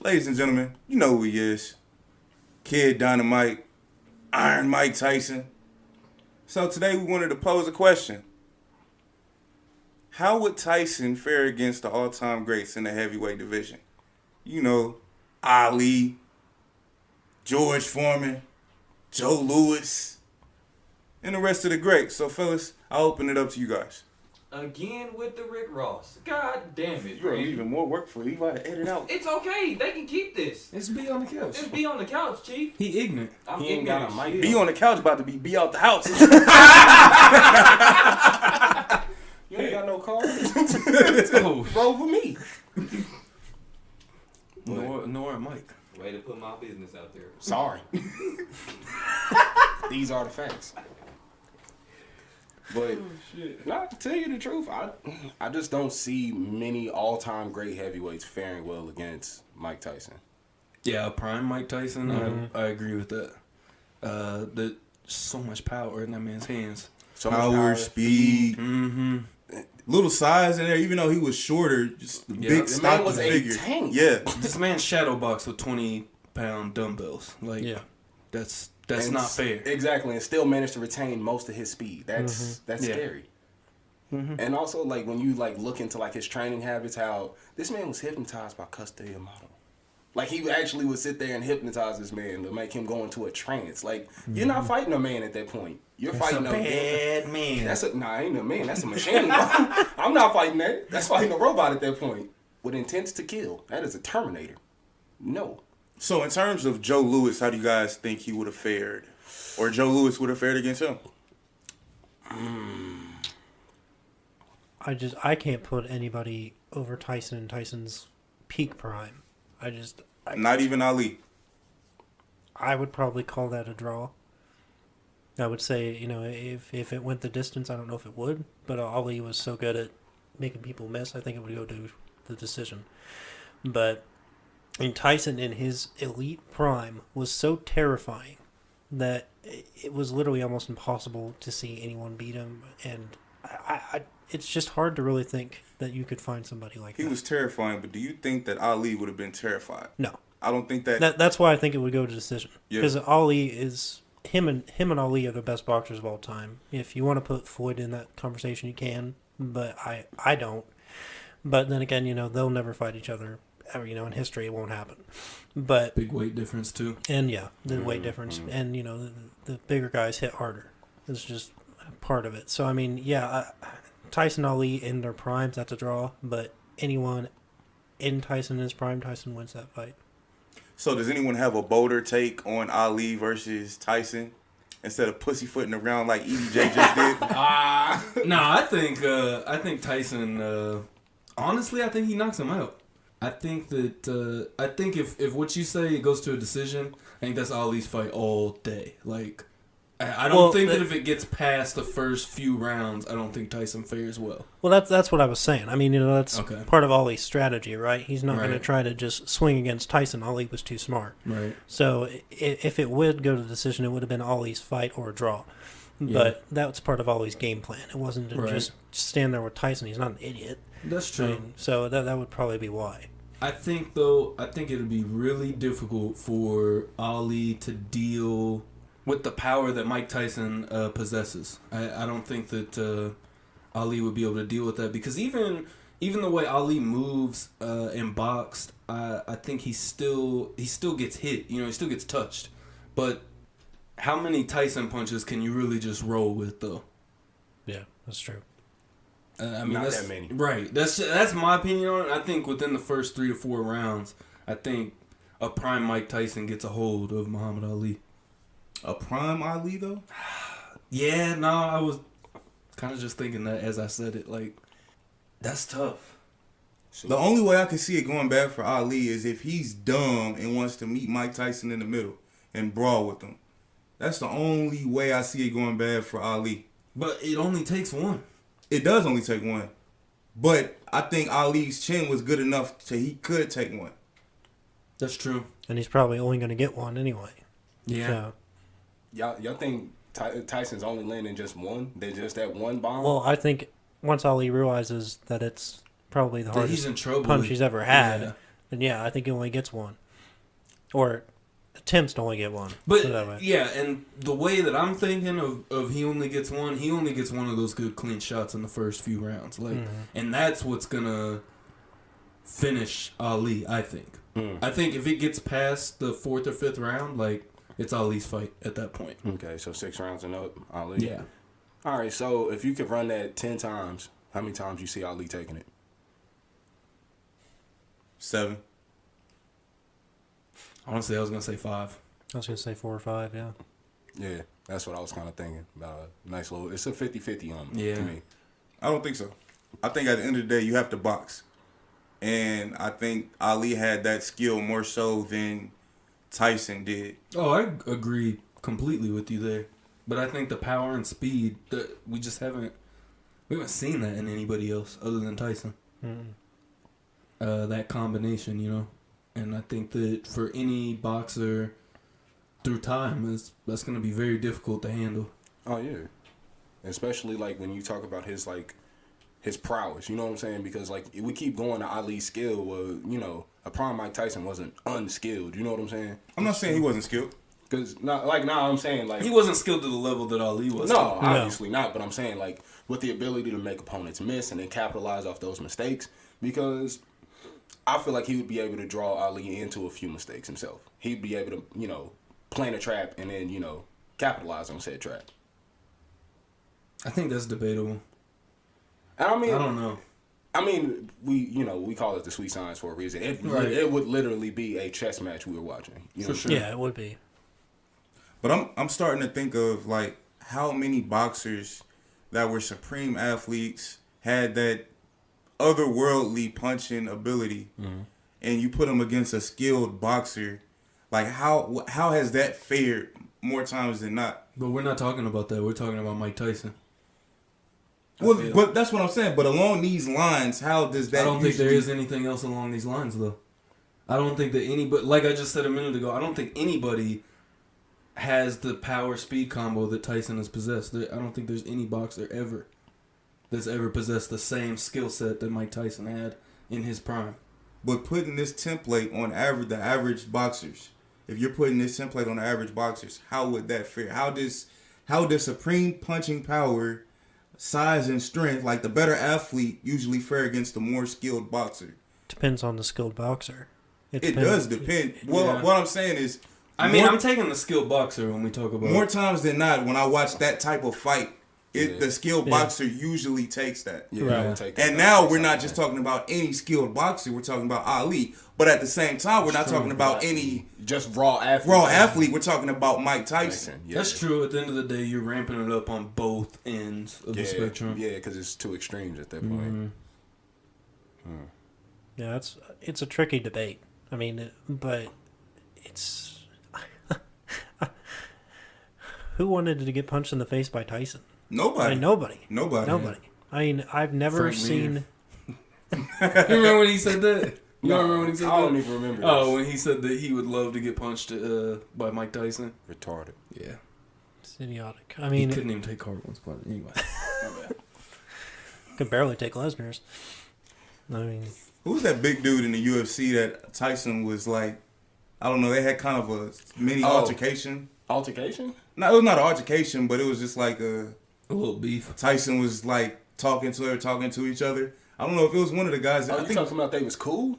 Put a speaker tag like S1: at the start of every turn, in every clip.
S1: Ladies and gentlemen, you know who he is. Kid Dynamite, Iron Mike Tyson. So today we wanted to pose a question. How would Tyson fare against the all-time greats in the heavyweight division? You know, Ali, George Foreman, Joe Louis, and the rest of the greats. So fellas, I'll open it up to you guys.
S2: Again with the Rick Ross. God damn it.
S1: You're leaving more work for you. You gotta edit out.
S2: It's okay. They can keep this.
S3: It's be on the couch.
S2: Just be on the couch, Chief.
S3: He ignorant.
S2: I'm
S3: He ain't
S2: ignorant.
S3: got a mic.
S1: Be on the couch about to be out the house.
S3: You ain't got no car.
S1: Oh,
S3: Roll with me. Nor Mike.
S2: Way to put my business out there.
S3: Sorry. These are the facts. But not to tell you the truth, I just don't see many all-time great heavyweights faring well against Mike Tyson.
S4: Yeah, prime Mike Tyson. I agree with that. There's so much power in that man's hands.
S3: So much
S1: power, speed,
S4: Mm-hmm.
S1: little size in there. Even though he was shorter, just the big
S3: the
S1: stocky
S3: man was a
S1: figure.
S3: tank.
S1: Yeah,
S4: This man shadow boxed with 20-pound dumbbells. Like, that's
S3: And
S4: not fair.
S3: Exactly, and still managed to retain most of his speed. That's scary. Mm-hmm. And also, like, when you look into his training habits, how this man was hypnotized by Custody Amato. Like, he actually would sit there and hypnotize this man to make him go into a trance. Like, you're not fighting a man at that point. You're fighting a
S4: bad man.
S3: I ain't a man. That's a machine. I'm not fighting that. That's fighting a robot at that point with intents to kill. That is a Terminator. No.
S1: So in terms of Joe Louis, how do you guys think he would have fared? Or Joe Louis would have fared against him?
S5: I can't put anybody over Tyson in Tyson's peak prime.
S1: Not even Ali.
S5: I would probably call that a draw. I would say, if it went the distance, I don't know if it would, but Ali was so good at making people miss, I think it would go to the decision. But Tyson in his elite prime was so terrifying that it was literally almost impossible to see anyone beat him, and it's just hard to really think that you could find somebody like that.
S1: He was terrifying, but do you think that Ali would have been terrified?
S5: No.
S1: I don't think that...
S5: That's why I think it would go to decision.
S1: Yeah.
S5: Because Ali is... Him and Ali are the best boxers of all time. If you want to put Floyd in that conversation, you can, but I don't. But then again, they'll never fight each other. In history, it won't happen. But
S4: Big weight difference, too.
S5: And the weight difference. And, the bigger guys hit harder. It's just part of it. So, Tyson, Ali in their primes, that's a draw. But anyone in Tyson's prime, Tyson wins that fight.
S1: So does anyone have a bolder take on Ali versus Tyson instead of pussyfooting around like EDJ just did?
S4: I think Tyson, honestly, I think he knocks him out. I think that, if what you say goes to a decision, I think that's Ali's fight all day. Like, I don't think that if it gets past the first few rounds, I don't think Tyson fares well.
S5: Well, that's what I was saying. That's
S4: Okay.
S5: part of Ali's strategy, right? He's not going to try to just swing against Tyson. Ali was too smart.
S4: Right.
S5: So if it would go to decision, it would have been Ali's fight or a draw. But that's part of Ali's game plan. It wasn't to just stand there with Tyson. He's not an idiot.
S4: That's true.
S5: So that would probably be why.
S4: I think it would be really difficult for Ali to deal with the power that Mike Tyson possesses. I don't think that Ali would be able to deal with that, because even the way Ali moves and boxed, I think he still gets hit. He still gets touched. But how many Tyson punches can you really just roll with, though?
S5: Yeah, that's true.
S3: Not that many.
S4: Right. That's my opinion on it. I think within the first 3 to 4 rounds, I think a prime Mike Tyson gets a hold of Muhammad Ali.
S1: A prime Ali, though?
S4: Yeah, no, I was kind of just thinking that as I said it. Like, that's tough.
S1: The only way I can see it going bad for Ali is if he's dumb and wants to meet Mike Tyson in the middle and brawl with him. That's the only way I see it going bad for Ali.
S4: But it only takes one.
S1: It does only take one. But I think Ali's chin was good enough so he could take one.
S4: That's true.
S5: And he's probably only going to get one anyway.
S4: Yeah.
S5: So.
S3: Y'all think Tyson's only landing just one? They're just that one bomb?
S5: Well, I think once Ali realizes that it's probably the hardest
S4: he's in trouble.
S5: punch he's ever had, then yeah, I think he only gets one. Or attempts to only get one. Put it that way.
S4: But yeah, and the way that I'm thinking of he only gets one of those good clean shots in the first few rounds. Like, and that's what's gonna finish Ali, I think. I think if it gets past the 4th or 5th round, like, it's Ali's fight at that point.
S3: Okay, so 6 rounds and up, Ali.
S4: Yeah.
S3: All right, so if you could run that 10 times, how many times you see Ali taking it?
S1: 7.
S4: Honestly, I was gonna say 5.
S5: I was going to say 4 or 5, yeah.
S3: Yeah, that's what I was kind of thinking. Nice little, it's a 50-50 on
S4: Yeah.
S3: to me.
S1: I don't think so. I think at the end of the day, you have to box. And I think Ali had that skill more so than Tyson did.
S4: Oh, I agree completely with you there. But I think the power and speed that we haven't seen that in anybody else other than Tyson. That combination, you know. And I think that for any boxer through time, that's going to be very difficult to handle.
S3: Oh, yeah. Especially, like, when you talk about his prowess, you know what I'm saying? Because, like, we keep going to Ali's skill. Well, you know, a prime Mike Tyson wasn't unskilled. You know what I'm saying?
S1: I'm not saying he wasn't skilled.
S3: Because, I'm saying, like...
S4: He wasn't skilled to the level that Ali was.
S3: No, obviously not. But I'm saying, like, with the ability to make opponents miss and then capitalize off those mistakes. Because I feel like he would be able to draw Ali into a few mistakes himself. He'd be able to, you know, plant a trap and then, you know, capitalize on said trap.
S4: I think that's debatable.
S3: And I mean...
S4: I don't know.
S3: I mean, we call it the sweet science for a reason. It would literally be a chess match we were watching. You know?
S4: For sure.
S5: Yeah, it would be.
S1: But I'm starting to think of, like, how many boxers that were supreme athletes had that otherworldly punching ability, and you put them against a skilled boxer. Like, how has that fared more times than not?
S4: But we're not talking about that. We're talking about Mike Tyson.
S1: Well, but that's what I'm saying. But along these lines, how does that?
S4: I don't think there is anything else along these lines, though. I don't think that anybody, like I just said a minute ago, I don't think anybody has the power-speed combo that Tyson has possessed. I don't think there's any boxer ever that's ever possessed the same skill set that Mike Tyson had in his prime.
S1: But putting this template on the average boxers, if you're putting this template on the average boxers, how would that fare? How does supreme punching power, size and strength, like the better athlete, usually fare against the more skilled boxer?
S5: Depends on the skilled boxer.
S1: It does depend. Well,
S4: Yeah.
S1: what I'm saying is,
S4: I'm taking the skilled boxer when we talk about
S1: more times than not, when I watch that type of fight, the skilled boxer usually takes that.
S3: Yeah,
S5: Right.
S3: I would take that.
S1: And now we're not just talking about any skilled boxer, we're talking about Ali. But at the same time, we're not talking about any
S3: just raw athlete.
S1: we're talking about Mike Tyson.
S3: Yeah.
S4: That's true. At the end of the day, you're ramping it up on both ends of the spectrum.
S3: Yeah, because it's two extremes at that point.
S5: Yeah, it's a tricky debate. I mean, but it's... Who wanted to get punched in the face by Tyson?
S1: Nobody.
S5: I mean, nobody.
S1: Nobody.
S5: I mean, I've never
S4: Frank
S5: seen...
S4: You remember when he said that? You remember when he said
S3: I
S4: that?
S3: don't even remember.
S4: Oh, when he said that he would love to get punched by Mike Tyson.
S3: Retarded.
S4: Yeah.
S5: It's idiotic. I
S4: He
S5: mean,
S4: couldn't even take hard ones, but anyway. My bad.
S5: could barely take Lesnar's. I mean...
S1: Who's that big dude in the UFC that Tyson was like, I don't know, they had kind of a mini altercation?
S3: Altercation?
S1: No, it was not an altercation, but it was just like
S4: A little beef.
S1: Tyson was like talking to each other. I don't know if it was one of the guys.
S3: Are you talking about they was cool?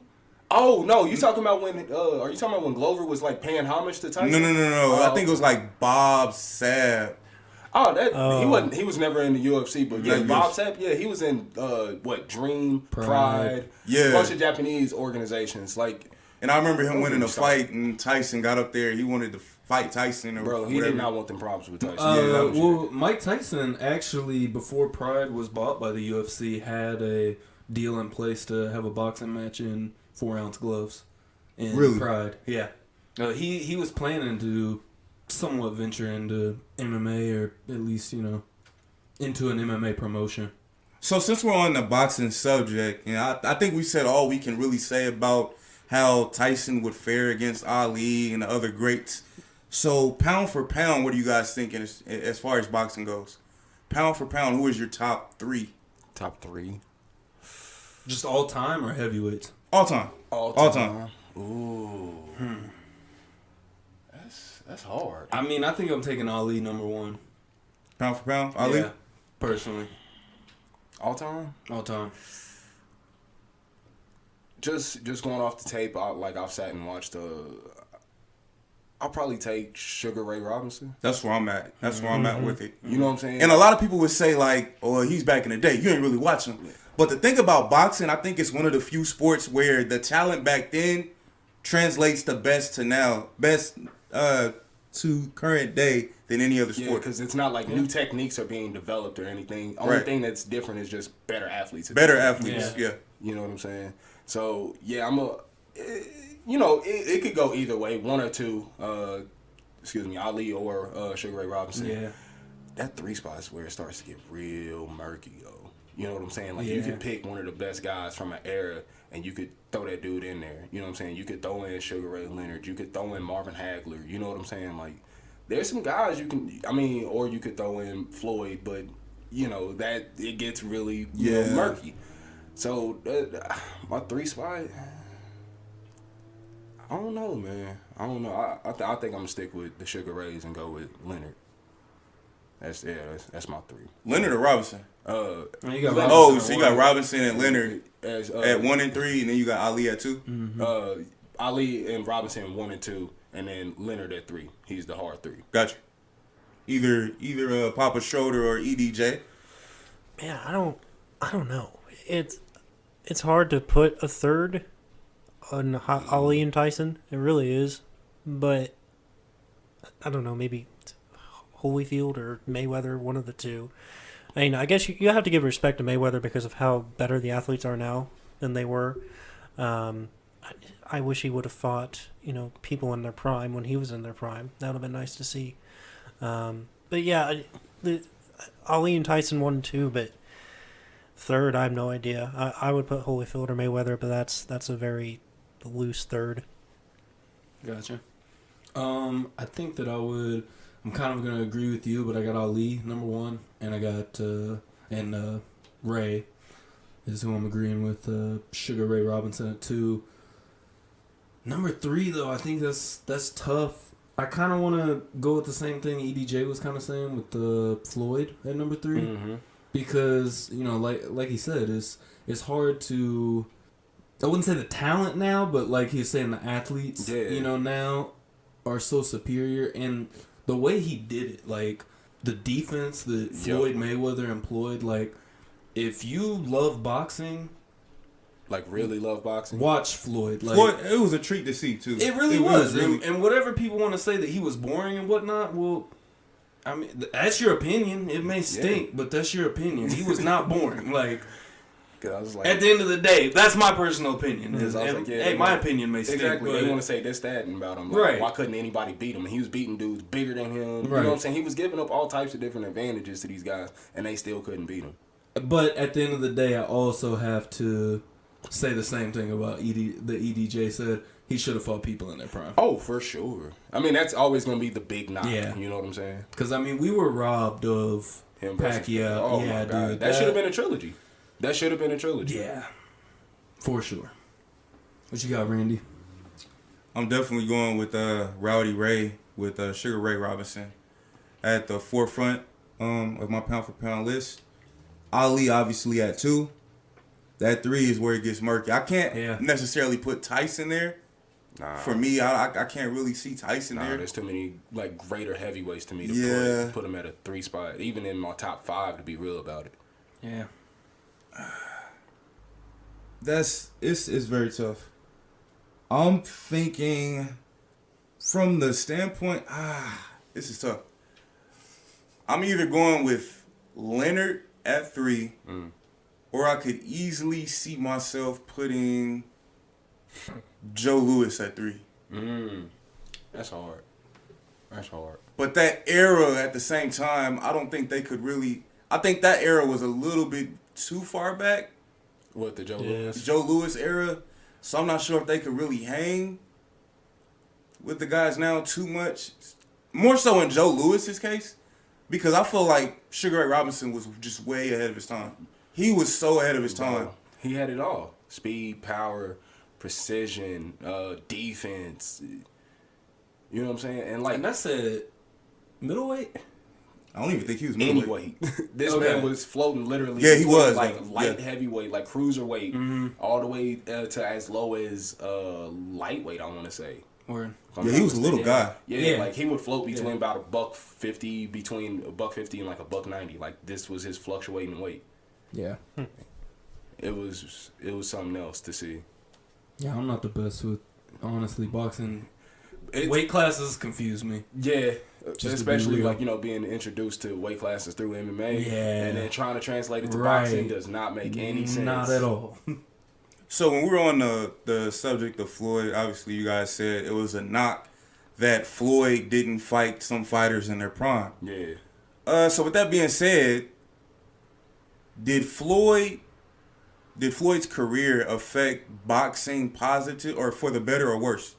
S3: Oh no, you talking about when? Are you talking about when Glover was like paying homage to Tyson?
S1: No. I think it was like Bob Sapp.
S3: He wasn't. He was never in the UFC, but yeah,
S1: Not
S3: Bob
S1: UFC.
S3: Sapp. Yeah, he was in Dream, Pride,
S1: Yeah.
S3: a bunch of Japanese organizations. Like,
S1: And I remember him winning a
S3: Sorry.
S1: fight, and Tyson got up there. He wanted to fight Tyson, or
S3: bro, he
S1: whatever.
S3: did not want them problems with Tyson.
S4: Well, Mike Tyson actually, before Pride was bought by the UFC, had a deal in place to have a boxing match in 4-ounce gloves in
S1: Really?
S4: Pride. Yeah. He was planning to somewhat venture into MMA, or at least, into an MMA promotion.
S1: So since we're on the boxing subject, I think we said all we can really say about how Tyson would fare against Ali and the other greats. So pound for pound, what are you guys thinking as far as boxing goes? Pound for pound, who is your top three?
S3: Top three,
S4: Just all time or heavyweights?
S1: All time.
S3: All
S1: All
S3: time. Ooh. That's hard.
S4: I mean, I think I'm taking Ali number 1.
S1: Pound for pound, Ali.
S4: Yeah, personally.
S3: All time?
S4: All time.
S3: Just going off the tape, I've sat and watched. I'll probably take Sugar Ray Robinson.
S1: That's where I'm at. That's where I'm at with it.
S3: You know what I'm saying?
S1: And a lot of people would say like, "Oh, he's back in the day. You ain't really watching." But the thing about boxing, I think it's one of the few sports where the talent back then translates the best to now, best to current day than any other
S3: Yeah,
S1: sport.
S3: because it's not like new techniques are being developed or anything. Only
S1: Right.
S3: thing that's different is just better athletes.
S1: Better athletes, yeah.
S3: You know what I'm saying? So yeah, it could go either way. One or two. Ali or Sugar Ray Robinson.
S4: Yeah.
S3: That 3 spot is where it starts to get real murky, though. You know what I'm saying? Like, you
S4: Yeah.
S3: could pick one of the best guys from an era, and you could throw that dude in there. You know what I'm saying? You could throw in Sugar Ray Leonard. You could throw in Marvin Hagler. You know what I'm saying? Like, there's some guys or you could throw in Floyd, but, that it gets really murky. So, my 3 spot, I don't know, man. I don't know. I think I'm going to stick with the Sugar Rays and go with Leonard. That's my 3.
S1: Leonard or Robinson?
S4: You got
S1: You
S4: Robinson
S1: got Robinson and Leonard
S3: at
S1: at 1 and 3, and then you got Ali at 2.
S4: Mm-hmm.
S3: Ali and Robinson 1 and 2, and then Leonard at 3. He's the hard 3.
S1: Gotcha. Either Papa Schroeder or EDJ.
S5: Man, I don't know. It's hard to put a third on Ali and Tyson. It really is, but I don't know. Maybe Holyfield or Mayweather, one of the two. I mean, I guess you have to give respect to Mayweather because of how better the athletes are now than they were. I wish he would have fought, people in their prime when he was in their prime. That would have been nice to see. But yeah, Ali and Tyson 1 and 2, but third, I have no idea. I would put Holyfield or Mayweather, but that's a very loose third.
S4: Gotcha. I think that I'm kind of gonna agree with you, but I got Ali number 1, and I got Ray is who I'm agreeing with. Sugar Ray Robinson at 2. Number 3 though, I think that's tough. I kind of want to go with the same thing EDJ was kind of saying with Floyd at number 3, because like he said, it's hard to. I wouldn't say the talent now, but like he's saying, the athletes, now are so superior, and the way he did it, like the defense that Floyd Mayweather employed, like if you love boxing,
S3: like really love boxing,
S4: watch Floyd. Like,
S1: Floyd, it was a treat to see too.
S4: It really was. And whatever people want to say that he was boring and whatnot, well, I mean, that's your opinion. It may stink, but that's your opinion. He was not boring. Like,
S3: I was like,
S4: at the end of the day, that's my personal opinion. My opinion may stink.
S3: Exactly.
S4: But
S3: they want to say this, that, and about him. Like,
S4: right.
S3: Why couldn't anybody beat him? And he was beating dudes bigger than him.
S4: Right.
S3: You know what I'm saying? He was giving up all types of different advantages to these guys, and they still couldn't beat him.
S4: But at the end of the day, I also have to say the same thing about the EDJ said. He should have fought people in their prime.
S3: Oh, for sure. I mean, that's always going to be the big knock.
S4: Yeah.
S3: You know what I'm saying?
S4: Because, I mean, we were robbed of
S3: Him
S4: Pacquiao.
S3: Oh,
S4: yeah,
S3: my God.
S4: dude.
S3: That should have been a trilogy. That should have been a trilogy.
S4: Yeah. For sure. What you got, Randy?
S1: I'm definitely going with Rowdy Ray with Sugar Ray Robinson at the forefront of my pound for pound list. Ali obviously at 2. That 3 is where it gets murky. I can't necessarily put Tyson there.
S3: Nah.
S1: For me, I can't really see Tyson there.
S3: There's too many greater heavyweights to me to put him at a 3 spot, even in my top 5, to be real about it.
S4: Yeah.
S1: It's very tough. I'm thinking from the standpoint, this is tough. I'm either going with Leonard at 3, or I could easily see myself putting Joe Louis at 3.
S3: That's hard.
S1: But that era at the same time, I don't think they could really. I think that era was a little bit too far back.
S3: What, the Joe
S5: Yeah.
S3: Louis?
S1: Joe Louis era. So I'm not sure if they could really hang with the guys now too much. More so in Joe Louis's case, because I feel like Sugar Ray Robinson was just way ahead of his time. He was so ahead of his time.
S3: He had it all. Speed, power, precision, defense. You know what I'm saying? And like
S4: And that's a middleweight.
S1: I don't even think he was
S3: any
S1: middleweight.
S3: weight. This
S4: Okay.
S3: man was floating literally.
S1: Yeah, he
S3: between,
S1: was,
S3: like
S1: though.
S3: light
S1: Yeah.
S3: heavyweight, like cruiserweight, all the way to as low as lightweight. I want to say.
S4: Word.
S3: If I'm
S1: Yeah,
S3: not
S1: he was a little
S3: mistaken.
S1: guy.
S3: Yeah,
S4: Yeah.
S3: like he would float between about $150, between $150 and like $190. Like this was his fluctuating weight.
S4: Yeah.
S3: It was something else to see.
S4: Yeah, I'm not the best with honestly boxing.
S3: It's-
S4: Weight classes confuse me.
S3: Yeah,
S4: Just to be
S3: especially
S4: real.
S3: like being introduced to weight classes through MMA.
S4: Yeah.
S3: And then trying to translate it to
S4: Right.
S3: boxing does not make any sense.
S4: Not at all.
S1: So when we were on the subject of Floyd, obviously you guys said it was a knock that Floyd didn't fight some fighters in their prime.
S3: Yeah.
S1: So with that being said, did Floyd's career affect boxing positive or for the better or worse?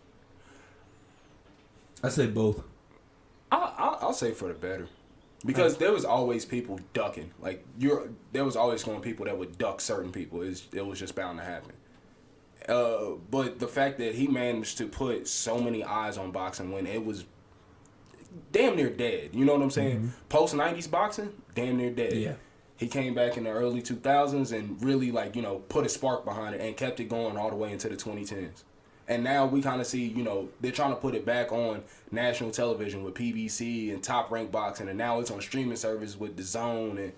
S4: I say both.
S3: I'll say for the better. Because there was always people ducking. Like there was always going to be people that would duck certain people. It was just bound to happen. But the fact that he managed to put so many eyes on boxing when it was damn near dead. You know what I'm saying? Post 90s boxing, damn near dead.
S4: Yeah.
S3: He came back in the early 2000s and really put a spark behind it and kept it going all the way into the 2010s. And now we kind of see, they're trying to put it back on national television with PBC and Top Rank Boxing, and now it's on streaming service with DAZN, and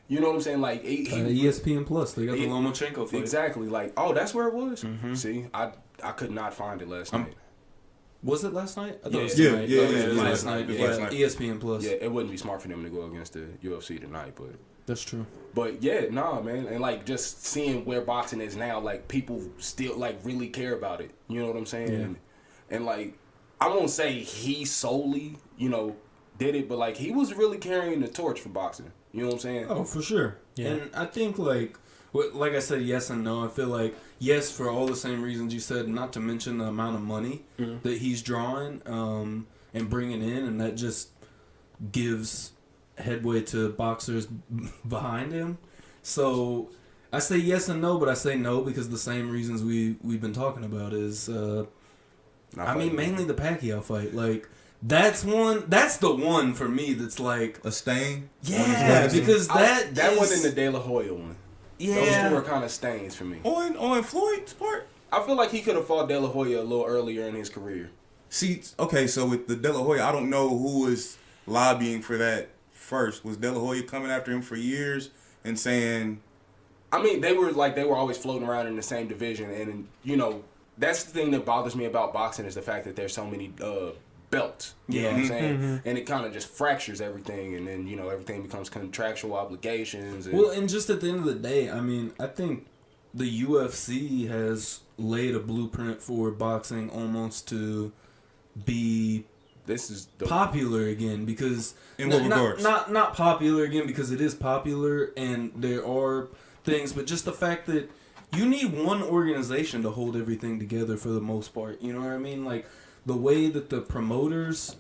S3: you know what I'm saying? Like
S4: ESPN Plus, they got the Lomachenko fight.
S3: Exactly. Like, oh, that's where it was. See, I could not find it last night.
S4: Was it last night? I thought it was
S1: Yeah,
S4: tonight.
S1: yeah,
S4: Okay,
S1: yeah,
S4: it was
S1: yeah.
S4: last night.
S1: It was
S4: Yeah,
S1: last night.
S4: ESPN Plus.
S3: Yeah, it wouldn't be smart for them to go against the UFC tonight, but
S4: That's true.
S3: But yeah, nah, man, and like just seeing where boxing is now, like people still like really care about it. You know what I'm saying?
S4: Yeah.
S3: And like, I won't say he solely, did it, but like he was really carrying the torch for boxing. You know what I'm saying?
S4: Oh, for sure.
S5: Yeah.
S4: And I think like I said, yes and no. I feel like yes for all the same reasons you said. Not to mention the amount of money that he's drawing and bringing in, and that just gives headway to boxers behind him. So I say yes and no, but I say no because the same reasons we've been talking about is mainly the Pacquiao fight. Like that's the one for me that's like
S1: A stain?
S4: yeah, because that
S3: one and the De La Hoya one. Those two are kind of stains for me.
S1: On Floyd's part?
S3: I feel like he could have fought De La Hoya a little earlier in his career.
S1: See, okay, so with the De La Hoya, I don't know who was lobbying for that first. Was De La Hoya coming after him for years and saying...
S3: I mean, they were always floating around in the same division, and that's the thing that bothers me about boxing is the fact that there's so many belts. You know what I'm saying? And it kind of just fractures everything, and then everything becomes contractual obligations. And
S4: well, and just at the end of the day, I mean, I think the UFC has laid a blueprint for boxing almost to be
S3: this is
S4: popular again because
S1: In what regards?
S4: not popular again because it is popular and there are things, but just the fact that you need one organization to hold everything together for the most part. You know what I mean? Like the way that the promoters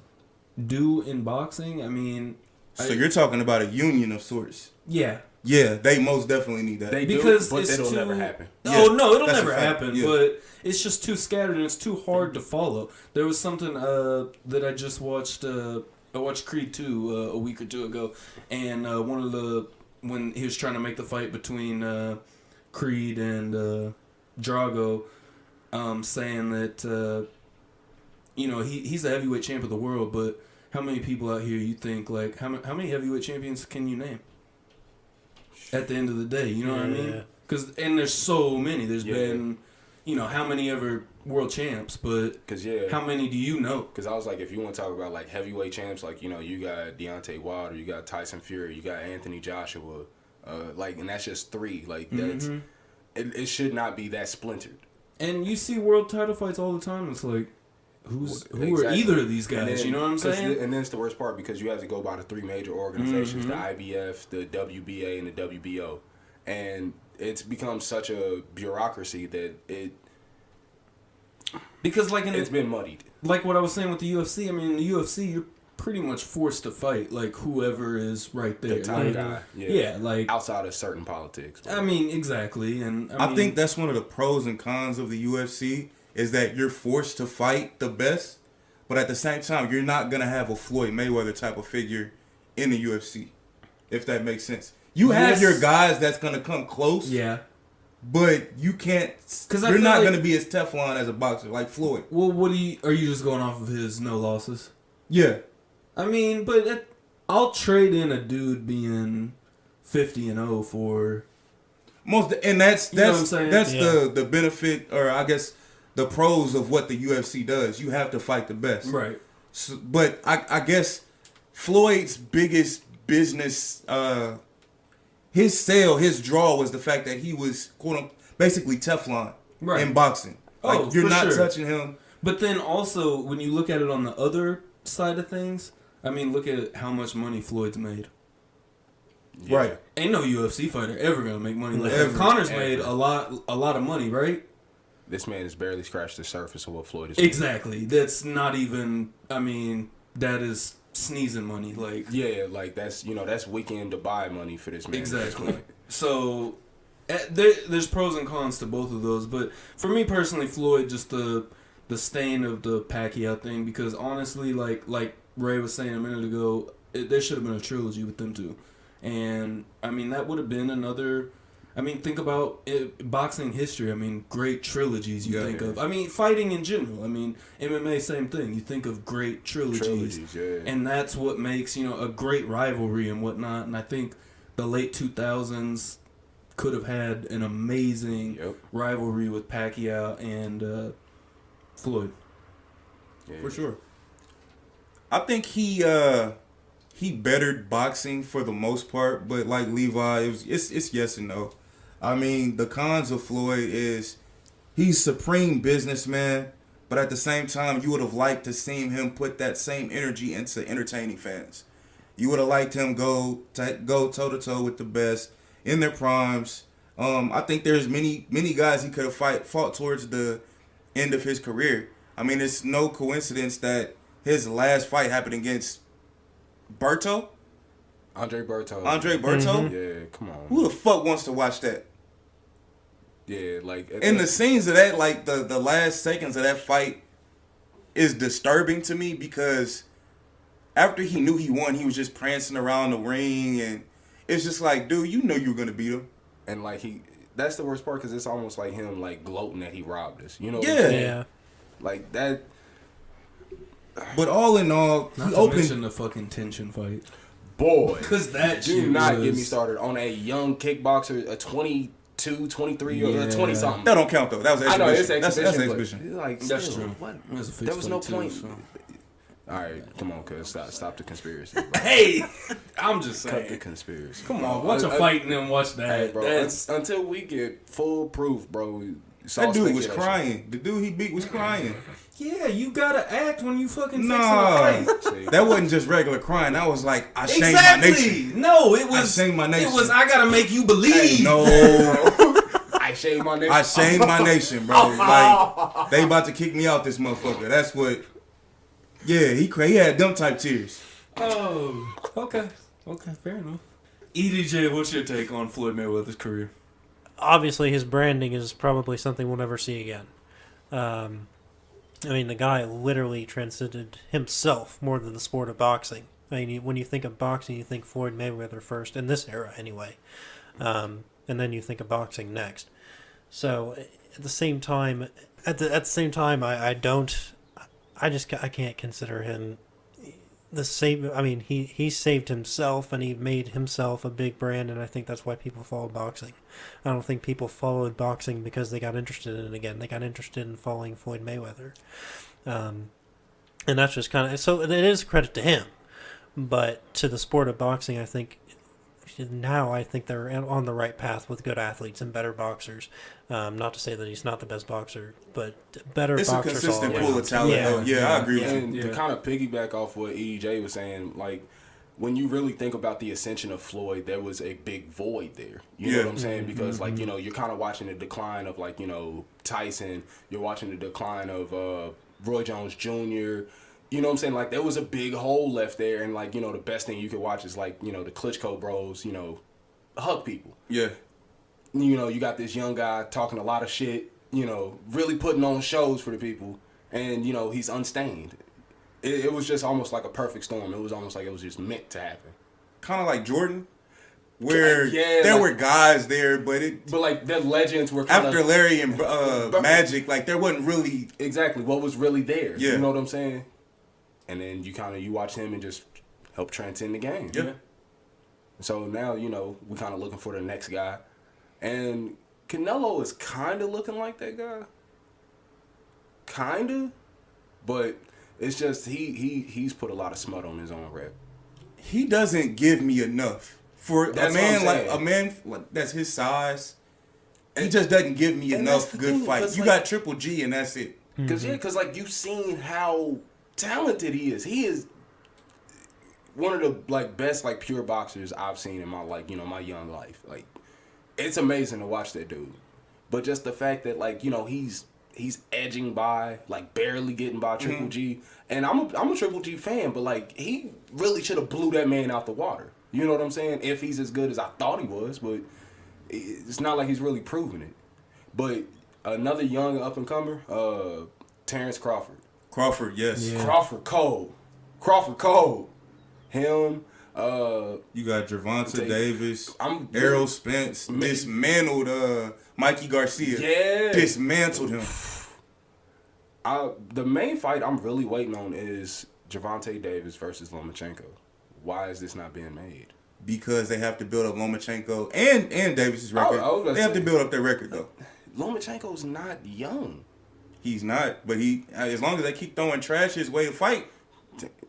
S4: do in boxing. I mean,
S1: So you're talking about a union of sorts.
S4: yeah.
S1: Yeah, they most definitely need that.
S3: they
S4: Because
S3: do, but
S4: it's
S3: it'll
S4: too,
S3: never happen.
S4: Oh no, it'll
S1: that's a
S4: never
S1: fact,
S4: happen.
S1: yeah.
S4: But it's just too scattered and it's too hard to follow. There was something that I just watched. I watched Creed 2 a week or two ago, and when he was trying to make the fight between Creed and Drago, saying that he's the heavyweight champ of the world, but how many people out here you think like how many heavyweight champions can you name? At the end of the day, you know what I mean? And there's so many. There's been, how many ever world champs, but how many do you know?
S3: Because I was like, if you want to talk about like heavyweight champs, like you got Deontay Wilder, you got Tyson Fury, you got Anthony Joshua, and that's just three. Like that's it should not be that splintered.
S4: And you see world title fights all the time. It's like, who are
S3: Exactly.
S4: either of these guys?
S3: And then,
S4: you know what I'm saying?
S3: And then it's the worst part because you have to go by the three major organizations: the IBF, the WBA, and the WBO, and it's become such a bureaucracy that
S4: Because
S3: it's been muddied.
S4: like what I was saying with the UFC. I mean, in the UFC, you're pretty much forced to fight like whoever is right there.
S3: The top
S4: like,
S3: guy.
S4: Yeah, like
S3: outside of certain politics.
S4: I mean, exactly, and
S1: I think that's one of the pros and cons of the UFC is that you're forced to fight the best, but at the same time, you're not gonna have a Floyd Mayweather type of figure in the UFC, if that makes sense. You have your guys that's gonna come close,
S4: yeah.
S1: but you can't. Because you're not gonna be as Teflon as a boxer like Floyd.
S4: Well, are you just going off of his no losses?
S1: Yeah,
S4: I mean, but I'll trade in a dude being 50-0 for
S1: most, and that's
S4: You know what I'm saying?
S1: that's the benefit, or I guess the pros of what the UFC does. You have to fight the best,
S4: right.
S1: So, but I guess Floyd's biggest business, his draw was the fact that he was basically Teflon in boxing. Like you're not touching him.
S4: But then also, when you look at it on the other side of things, I mean, look at how much money Floyd's made.
S3: Yeah.
S1: Right.
S4: Ain't no UFC fighter ever gonna make money like that. Connor's made a lot of money, right?
S3: This man has barely scratched the surface of what Floyd is.
S4: Exactly. That's not even. I mean, that is sneezing money. Like
S3: like that's that's weekend Dubai money for this man.
S4: exactly. So there's pros and cons to both of those, but for me personally, Floyd just the stain of the Pacquiao thing, because honestly, like Ray was saying a minute ago, there should have been a trilogy with them two. And, I mean, that would have been another... I mean, think about boxing history. I mean, great trilogies you think of. I mean, fighting in general. I mean, MMA, same thing. You think of great trilogies. And that's what makes, a great rivalry and whatnot. And I think the late 2000s could have had an amazing rivalry with Pacquiao and Floyd.
S1: Yeah. For sure. I think he bettered boxing for the most part, but like Levi, it's yes and no. I mean, the cons of Floyd is he's supreme businessman, but at the same time, you would have liked to seen him put that same energy into entertaining fans. You would have liked him go toe to toe with the best in their primes. I think there's many guys he could have fought towards the end of his career. I mean, it's no coincidence that his last fight happened against Andre Berto?
S3: Mm-hmm. Yeah, come on.
S1: Who the fuck wants to watch that?
S3: Yeah, like...
S1: And the scenes of that, like, the last seconds of that fight is disturbing to me, because after he knew he won, he was just prancing around the ring, and it's just like, dude, you know you were going to beat him.
S3: And, like, that's the worst part, because it's almost like him, like, gloating that he robbed us. You know what
S1: I'm
S3: saying?
S5: Yeah.
S3: Like, that...
S1: But all in all,
S4: not to mention the fucking tension fight.
S3: Boy.
S4: Because that
S3: do not get me started on a young kickboxer, a 22, 23, or 20-something.
S1: That don't count, though. That was exhibition.
S3: I know, it's
S1: exhibition. That's
S3: exhibition. Like,
S4: that's true.
S3: What?
S4: There
S3: was no point.
S4: So.
S3: All right, come on, cuz. Stop the conspiracy. Bro.
S4: Hey! I'm just saying.
S3: Cut the conspiracy.
S4: Come on, watch a fight and then watch that.
S3: Hey, bro, until we get full proof, bro.
S1: That dude was crying. The dude he beat was crying.
S4: Yeah, you gotta act when you fucking fix a fight.
S1: That wasn't just regular crying. That was like, I shamed my nation.
S4: No, it was.
S1: I shamed my nation.
S4: It was, I gotta make you believe.
S1: Hey, no.
S3: I shamed my nation.
S1: I shamed my nation, bro. Like, they about to kick me out this motherfucker. That's what. Yeah, he had them type tears.
S4: Oh, okay. Okay, fair enough. EDJ, what's your take on Floyd Mayweather's career?
S5: Obviously, his branding is probably something we'll never see again. I mean, the guy literally transcended himself more than the sport of boxing. I mean, when you think of boxing, you think Floyd Mayweather first, in this era anyway. And then you think of boxing next. So, at the same time, I can't consider him the same. I mean, he saved himself, and he made himself a big brand, and I think that's why people follow boxing. I don't think people followed boxing because they got interested in it again. They got interested in following Floyd Mayweather. And that's just kind of... So, it is credit to him. But to the sport of boxing, I think they're on the right path with good athletes and better boxers. Not to say that he's not the best boxer, but better boxers all around.
S1: It's a consistent pool of talent. Yeah, I agree with
S3: and
S1: you.
S3: To kind of piggyback off what EJ was saying, like, when you really think about the ascension of Floyd, there was a big void there. You know what I'm saying? Because, like, you're kind of watching the decline of, like, Tyson. You're watching the decline of Roy Jones Jr., You know what I'm saying? Like, there was a big hole left there, and, like, you know, the best thing you could watch is, like, you know, the Klitschko bros, you know, hug people.
S1: Yeah.
S3: You know, you got this young guy talking a lot of shit, you know, really putting on shows for the people, and, you know, he's unstained. It was just almost like a perfect storm. It was almost like it was just meant to happen.
S1: Kind of like Jordan, where
S3: Yeah,
S1: there
S3: like,
S1: were guys there, but
S3: like, their legends were kind
S1: after Larry and Magic, like, there wasn't really...
S3: Exactly, what was really there.
S1: Yeah.
S3: You know what I'm saying? And then you watch him and just help transcend the game.
S1: Yeah.
S3: So now, you know, we kind of looking for the next guy. And Canelo is kind of looking like that guy. Kind of. But it's just he's put a lot of smut on his own rep.
S1: He doesn't give me enough. For
S3: That's
S1: a man
S3: what I'm saying.
S1: like that's his size, he just doesn't give me
S3: And
S1: enough
S3: that's the
S1: good
S3: thing,
S1: fights.
S3: 'cause,
S1: You
S3: like-
S1: got Triple G and that's it.
S3: Because like, you've seen how talented he is. He is one of the, like, best, like, pure boxers I've seen in my, like, you know, my young life. Like, it's amazing to watch that dude. But just the fact that, like, you know, he's edging by, like, barely getting by Triple G. And I'm a Triple G fan, but, like, he really should have blew that man out the water. You know what I'm saying? If he's as good as I thought he was, but it's not like he's really proving it. But another young up-and-comer, Terrence Crawford.
S1: Crawford, yes.
S4: Yeah.
S3: Crawford Cole. Him.
S1: You got Gervonta Davis,
S3: I'm
S1: Errol Spence, dismantled Mikey Garcia.
S3: Yeah.
S1: Dismantled him.
S3: The main fight I'm really waiting on is Gervonta Davis versus Lomachenko. Why is this not being made?
S1: Because they have to build up Lomachenko and Davis's record.
S3: I was gonna
S1: They have
S3: say-
S1: to build up their record though.
S3: Lomachenko's not young.
S1: He's not, but as long as they keep throwing trash his way to fight,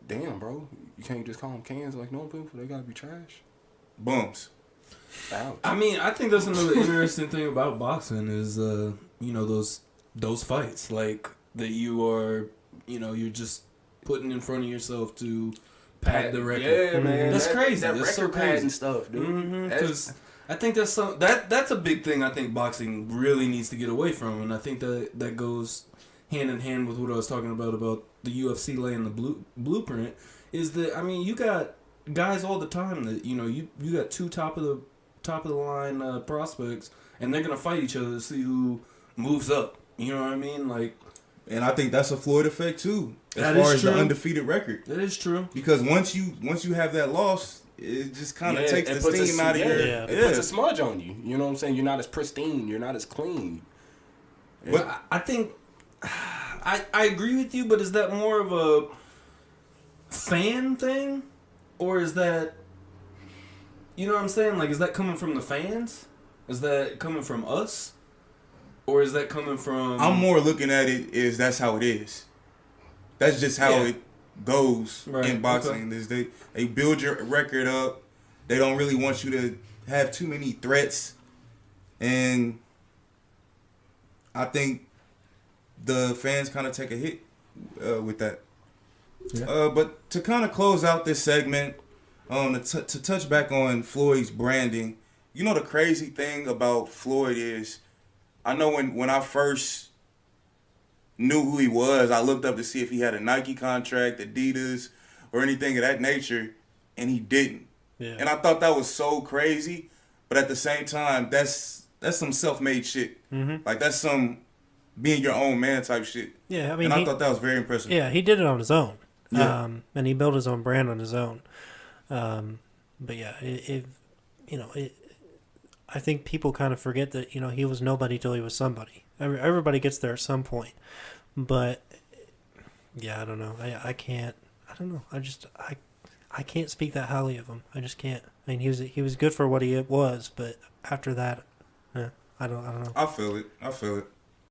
S3: Damn, bro. You can't just call them cans like normal people. They gotta be trash.
S1: bums.
S3: Ouch.
S4: I mean, I think that's another interesting thing about boxing is, you know, those fights, like, that you are, you know, you're just putting in front of yourself to pad the record.
S3: Yeah, man.
S4: That's crazy.
S3: That
S4: That's so
S3: record
S4: crazy.
S3: padding stuff, dude.
S4: Because I think that's a big thing. I think boxing really needs to get away from, and I think that goes hand in hand with what I was talking about the UFC laying the blueprint. Is that, I mean, you got guys all the time that, you know, you got two top of the line prospects, and they're gonna fight each other to see who moves up. You know what I mean? Like,
S1: And I think that's a Floyd effect too, as
S4: That
S1: far
S4: is
S1: as the
S4: true.
S1: undefeated record.
S4: that is true.
S1: Because once you have that loss, it just kind of takes
S3: it
S1: the
S3: puts
S1: steam out of your.
S5: Yeah.
S3: It puts a smudge on you. You know what I'm saying? You're not as pristine. You're not as clean.
S4: But I think I agree with you, but is that more of a fan thing, or is that, you know what I'm saying? Like, is that coming from the fans? Is that coming from us, or is that coming from?
S1: I'm more looking at it as that's how it is. That's just how
S4: Yeah.
S1: it goes
S4: Right,
S1: in boxing. Is they build your record up. They don't really want you to have too many threats, and I think the fans kind of take a hit with that.
S4: Yeah.
S1: But to kind of close out this segment, to touch back on Floyd's branding, you know the crazy thing about Floyd is, I know when I first knew who he was, I looked up to see if he had a Nike contract, Adidas, or anything of that nature, and he didn't.
S5: Yeah.
S1: And I thought that was so crazy, but at the same time, that's some self-made shit.
S5: Mm-hmm.
S1: Like, that's some being your own man type shit.
S5: Yeah, I mean,
S1: And I thought that was very impressive.
S5: yeah, he did it on his own.
S1: Yeah.
S5: And he built his own brand on his own. But yeah, I think people kind of forget that, you know, he was nobody till he was somebody. Everybody gets there at some point. But yeah, I don't know. I can't. I don't know. I can't speak that highly of him. I just can't. I mean, he was good for what he was, but after that, I don't know.
S1: I feel it.